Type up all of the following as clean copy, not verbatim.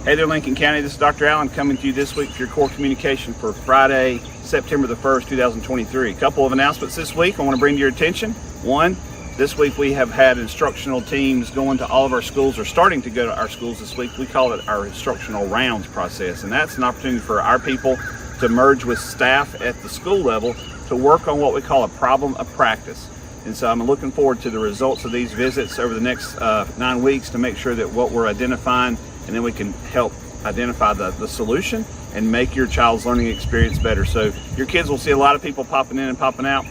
Hey there, Lincoln County. This is Dr. Allen coming to you this week for your core communication for Friday, September the 1st, 2023. A couple of announcements this week I want to bring to your attention. One, this week we have had instructional teams going to all of our schools, or starting to go to our schools this week. We call it our instructional rounds process, and that's an opportunity for our people to merge with staff at the school level to work on what we call a problem of practice. And so I'm looking forward to the results of these visits over the next 9 weeks to make sure that what we're identifying, and then we can help identify the solution and make your child's learning experience better. So your kids will see a lot of people popping in and popping out.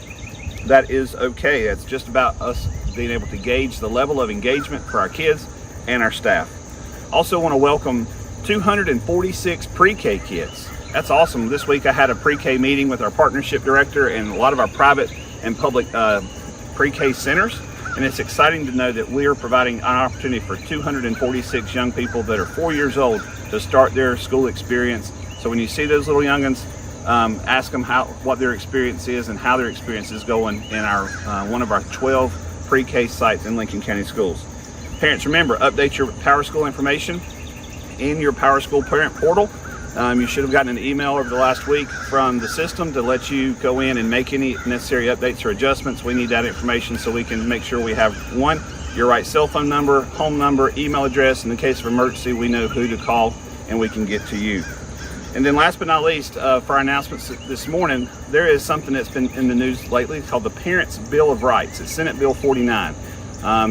That is okay. It's just about us being able to gauge the level of engagement for our kids and our staff. Also want to welcome 246 pre-K kids. That's awesome. This week I had a pre-K meeting with our partnership director and a lot of our private and public pre-K centers. And it's exciting to know that we are providing an opportunity for 246 young people that are 4 years old to start their school experience. So when you see those little youngins, ask them what their experience is and how their experience is going in our one of our 12 pre-K sites in Lincoln County Schools. Parents, remember, update your Power School information in your Power School Parent Portal. You should have gotten an email over the last week from the system to let you go in and make any necessary updates or adjustments. We need that information so we can make sure we have, one, your right cell phone number, home number, email address. In the case of emergency, we know who to call and we can get to you. And then last but not least, for our announcements this morning, there is something that's been in the news lately called the Parents' Bill of Rights. It's Senate Bill 49.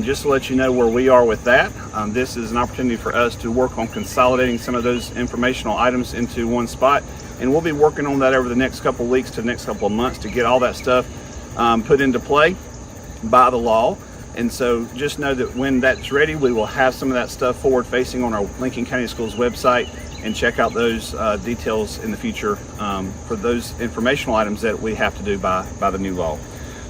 Just to let you know where we are with that, this is an opportunity for us to work on consolidating some of those informational items into one spot, and we'll be working on that over the next couple of weeks to the next couple of months to get all that stuff put into play by the law. And so just know that when that's ready, we will have some of that stuff forward facing on our Lincoln County Schools website, and check out those details in the future for those informational items that we have to do by the new law.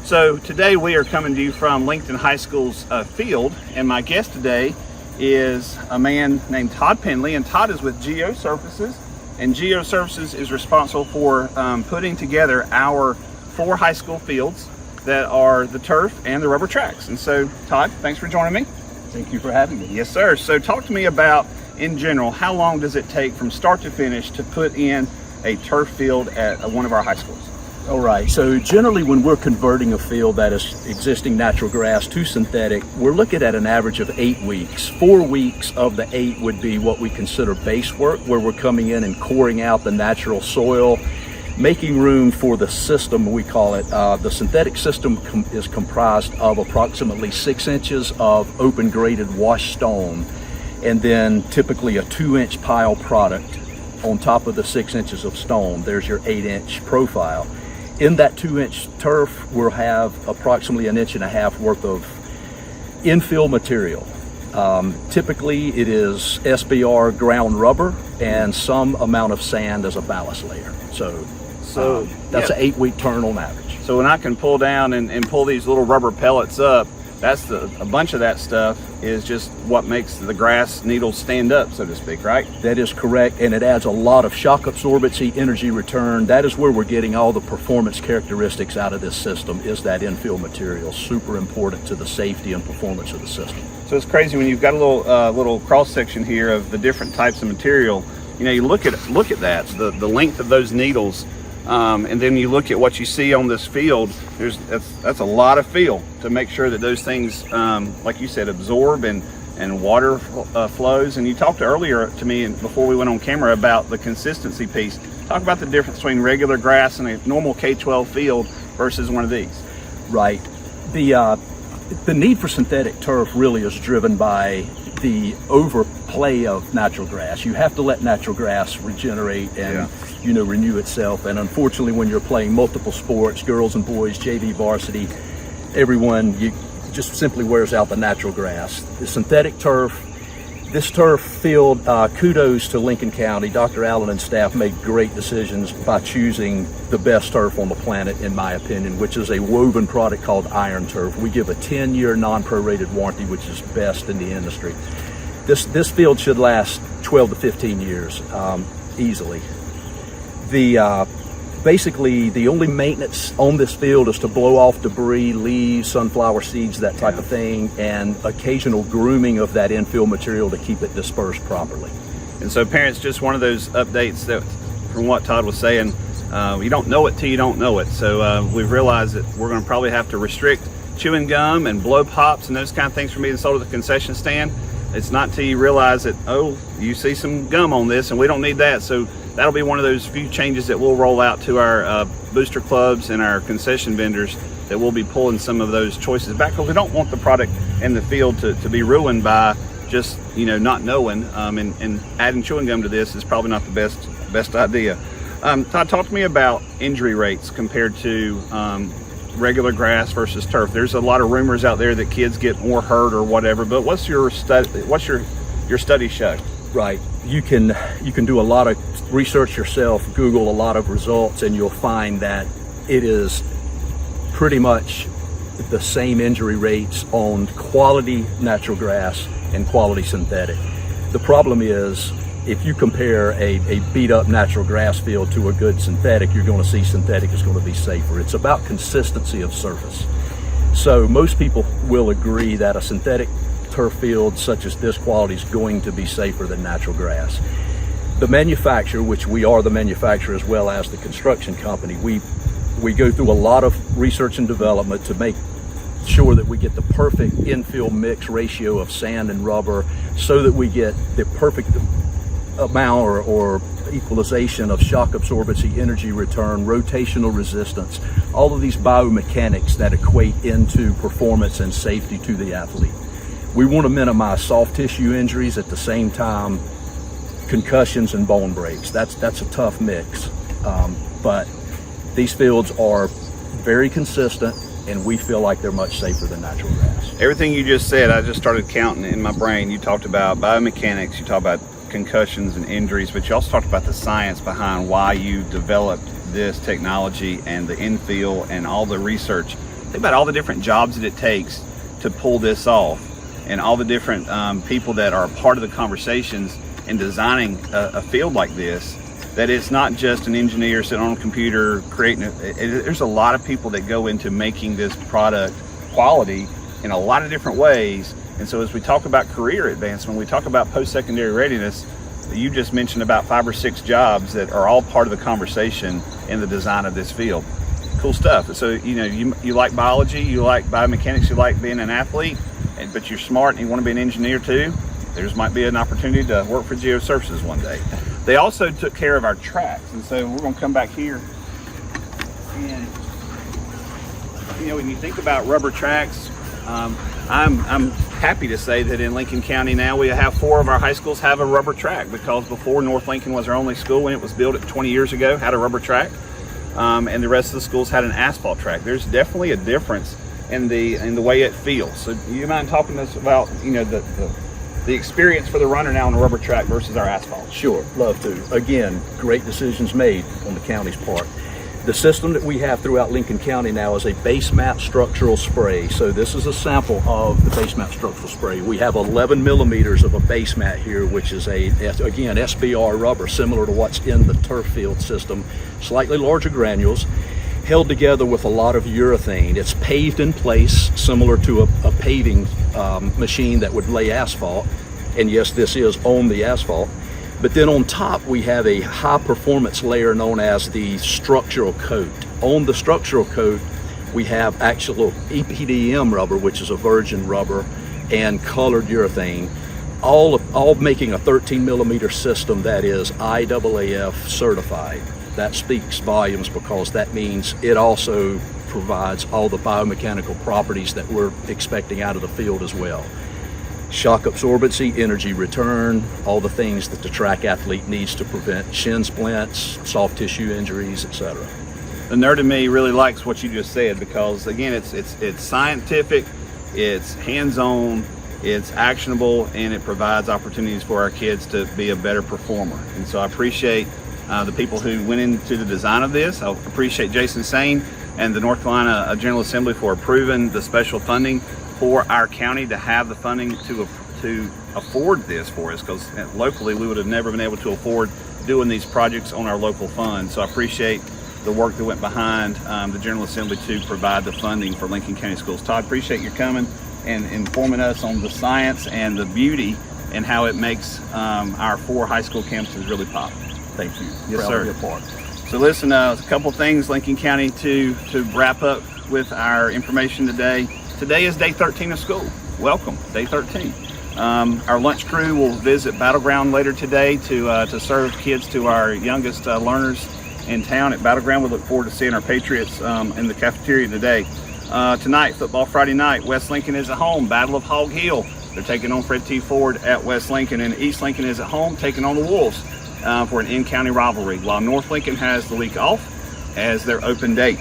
So today we are coming to you from Lincoln High School's field, and my guest today is a man named Todd Penley, and Todd is with GEO Services, and GEO Services is responsible for putting together our 4 high school fields that are the turf and the rubber tracks. And so Todd, thanks for joining me. Thank you for having me. Yes, sir. So talk to me about, in general, how long does it take from start to finish to put in a turf field at one of our high schools? All right, so generally when we're converting a field that is existing natural grass to synthetic, we're looking at an average of 8 weeks. 4 weeks of the 8 would be what we consider base work, where we're coming in and coring out the natural soil, making room for the system, we call it. The synthetic system is comprised of approximately 6 inches of open graded washed stone, and then typically a 2-inch pile product on top of the 6 inches of stone. There's your 8-inch profile. In that 2-inch turf, we'll have approximately 1.5 inches worth of infill material. Typically it is SBR ground rubber and some amount of sand as a ballast layer. So that's an 8-week turn on average. So when I can pull down and pull these little rubber pellets up, that's a bunch of that stuff is just what makes the grass needles stand up, so to speak, right? That is correct, and it adds a lot of shock absorbency, energy return. That is where we're getting all the performance characteristics out of this system, is that infill material. Super important to the safety and performance of the system. So it's crazy when you've got a little cross section here of the different types of material. You know, you look at that, the length of those needles. And then you look at what you see on this field. That's a lot of feel to make sure that those things, like you said, absorb and water flows. And you talked earlier to me before we went on camera about the consistency piece. Talk about the difference between regular grass and a normal K-12 field versus one of these. Right. The need for synthetic turf really is driven by the overplay of natural grass. You have to let natural grass regenerate and renew itself. And unfortunately, when you're playing multiple sports, girls and boys, JV, varsity, everyone, you just simply wears out the natural grass. The synthetic turf, this turf field, kudos to Lincoln County. Dr. Allen and staff made great decisions by choosing the best turf on the planet, in my opinion, which is a woven product called Iron Turf. We give a 10-year non-prorated warranty, which is best in the industry. This field should last 12 to 15 years easily. Basically, the only maintenance on this field is to blow off debris, leaves, sunflower seeds, that type of thing, and occasional grooming of that infill material to keep it dispersed properly. And so parents, just one of those updates that from what Todd was saying, you don't know it till you don't know it. So we've realized that we're going to probably have to restrict chewing gum and blow pops and those kind of things from being sold at the concession stand. It's not till you realize that, oh, you see some gum on this and we don't need that. So that'll be one of those few changes that we'll roll out to our booster clubs and our concession vendors, that we'll be pulling some of those choices back, because we don't want the product in the field to be ruined by just, you know, not knowing, and adding chewing gum to this is probably not the best idea. Todd, talk to me about injury rates compared to regular grass versus turf. There's a lot of rumors out there that kids get more hurt or whatever, but what's your study show? Right. You can do a lot of research yourself, Google a lot of results, and you'll find that it is pretty much the same injury rates on quality natural grass and quality synthetic. The problem is, if you compare a beat up natural grass field to a good synthetic, you're going to see synthetic is going to be safer. It's about consistency of surface. So most people will agree that a synthetic turf field such as this quality is going to be safer than natural grass. The manufacturer, which we are the manufacturer as well as the construction company, we go through a lot of research and development to make sure that we get the perfect infill mix ratio of sand and rubber, so that we get the perfect amount or equalization of shock absorbency, energy return, rotational resistance, all of these biomechanics that equate into performance and safety to the athlete. We want to minimize soft tissue injuries, at the same time concussions and bone breaks. That's a tough mix, but these fields are very consistent, and we feel like they're much safer than natural grass. Everything you just said, I just started counting in my brain. You talked about biomechanics, you talked about concussions and injuries, but you also talked about the science behind why you developed this technology and the infill and all the research. Think about all the different jobs that it takes to pull this off, and all the different people that are a part of the conversations in designing a field like this, that it's not just an engineer sitting on a computer creating it. There's a lot of people that go into making this product quality in a lot of different ways. And so as we talk about career advancement, we talk about post-secondary readiness, you just mentioned about 5 or 6 jobs that are all part of the conversation in the design of this field. Cool stuff. So, you know, you like biology, you like biomechanics, you like being an athlete, but you're smart and you want to be an engineer too. There's might be an opportunity to work for GEO Services one day. They also took care of our tracks, and so we're going to come back here. And you know, when you think about rubber tracks, I'm happy to say that in Lincoln County now we have 4 of our high schools have a rubber track, because before North Lincoln was our only school when it was built 20 years ago, had a rubber track, and the rest of the schools had an asphalt track. There's definitely a difference in the way it feels. So you mind talking to us about, you know, the experience for the runner now on the rubber track versus our asphalt? Sure, love to. Again, great decisions made on the county's part. The system that we have throughout Lincoln County now is a base mat structural spray. So this is a sample of the base mat structural spray. We have 11 millimeters of a base mat here, which is again, SBR rubber, similar to what's in the turf field system. Slightly larger granules, held together with a lot of urethane. It's paved in place, similar to a paving machine that would lay asphalt. And yes, this is on the asphalt. But then on top, we have a high performance layer known as the structural coat. On the structural coat, we have actual EPDM rubber, which is a virgin rubber, and colored urethane, all making a 13 millimeter system that is IAAF certified. That speaks volumes, because that means it also provides all the biomechanical properties that we're expecting out of the field as well. Shock absorbency, energy return, all the things that the track athlete needs to prevent shin splints, soft tissue injuries, etc. The nerd in me really likes what you just said, because again, it's scientific, it's hands-on, it's actionable, and it provides opportunities for our kids to be a better performer. And so I appreciate the people who went into the design of this. I appreciate Jason Sane and the North Carolina General Assembly for approving the special funding for our county to have the funding to afford this for us, because locally we would have never been able to afford doing these projects on our local funds. So I appreciate the work that went behind the General Assembly to provide the funding for Lincoln County Schools. Todd, appreciate your coming and informing us on the science and the beauty and how it makes our 4 high school campuses really pop. Thank you. Yes, Proud sir. to be a part. So listen, a couple things, Lincoln County, to wrap up with our information today. Today is day 13 of school. Welcome, day 13. Our lunch crew will visit Battleground later today to serve kids to our youngest learners in town at Battleground. We look forward to seeing our Patriots in the cafeteria today. Tonight, football Friday night, West Lincoln is at home, Battle of Hog Hill. They're taking on Fred T. Ford at West Lincoln, and East Lincoln is at home taking on the Wolves for an in-county rivalry, while North Lincoln has the week off as their open date.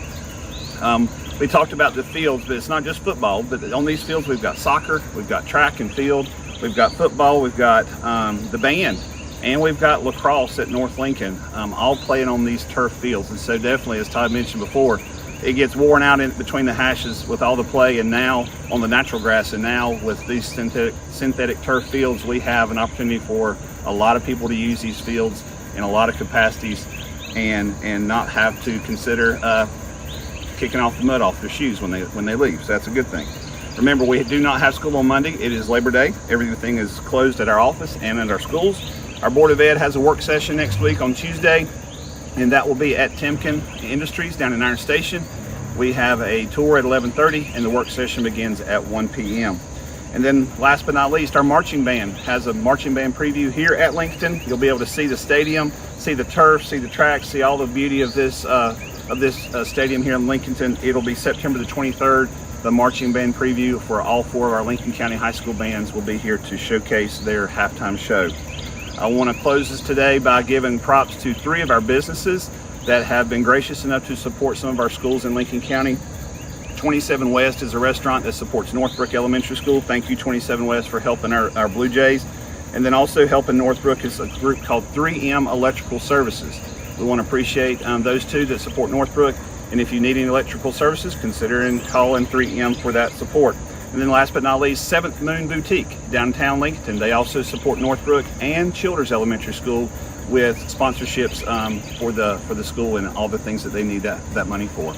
We talked about the fields, but it's not just football, but on these fields we've got soccer, we've got track and field, we've got football, we've got the band, and we've got lacrosse at North Lincoln, all playing on these turf fields. And so definitely, as Todd mentioned before, it gets worn out in between the hashes with all the play, and now on the natural grass, and now with these synthetic turf fields, we have an opportunity for a lot of people to use these fields in a lot of capacities and not have to consider kicking off the mud off their shoes when they leave. So that's a good thing. Remember, we do not have school on Monday. It is Labor Day. Everything is closed at our office and at our schools. Our Board of Ed has a work session next week on Tuesday, and that will be at Timken Industries down in Iron Station. We have a tour at 11:30, and the work session begins at 1 p.m. And then last but not least, our marching band has a marching band preview here at Lincoln. You'll be able to see the stadium, see the turf, see the track, see all the beauty of this stadium here in Lincoln. It'll be September the 23rd. The marching band preview for all 4 of our Lincoln County high school bands will be here to showcase their halftime show. I want to close this today by giving props to 3 of our businesses that have been gracious enough to support some of our schools in Lincoln County. 27 West is a restaurant that supports Northbrook Elementary School. Thank you, 27 West, for helping our Blue Jays. And then also helping Northbrook is a group called 3M Electrical Services. We want to appreciate those 2 that support Northbrook. And if you need any electrical services, consider calling 3M for that support. And then last but not least, 7th Moon Boutique, downtown Lincoln. They also support Northbrook and Childers Elementary School with sponsorships for the school and all the things that they need that money for.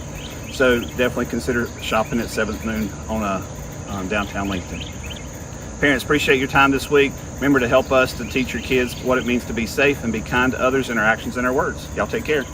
So definitely consider shopping at 7th Moon on downtown Lincoln. Parents, appreciate your time this week. Remember to help us to teach your kids what it means to be safe and be kind to others in our actions and our words. Y'all take care.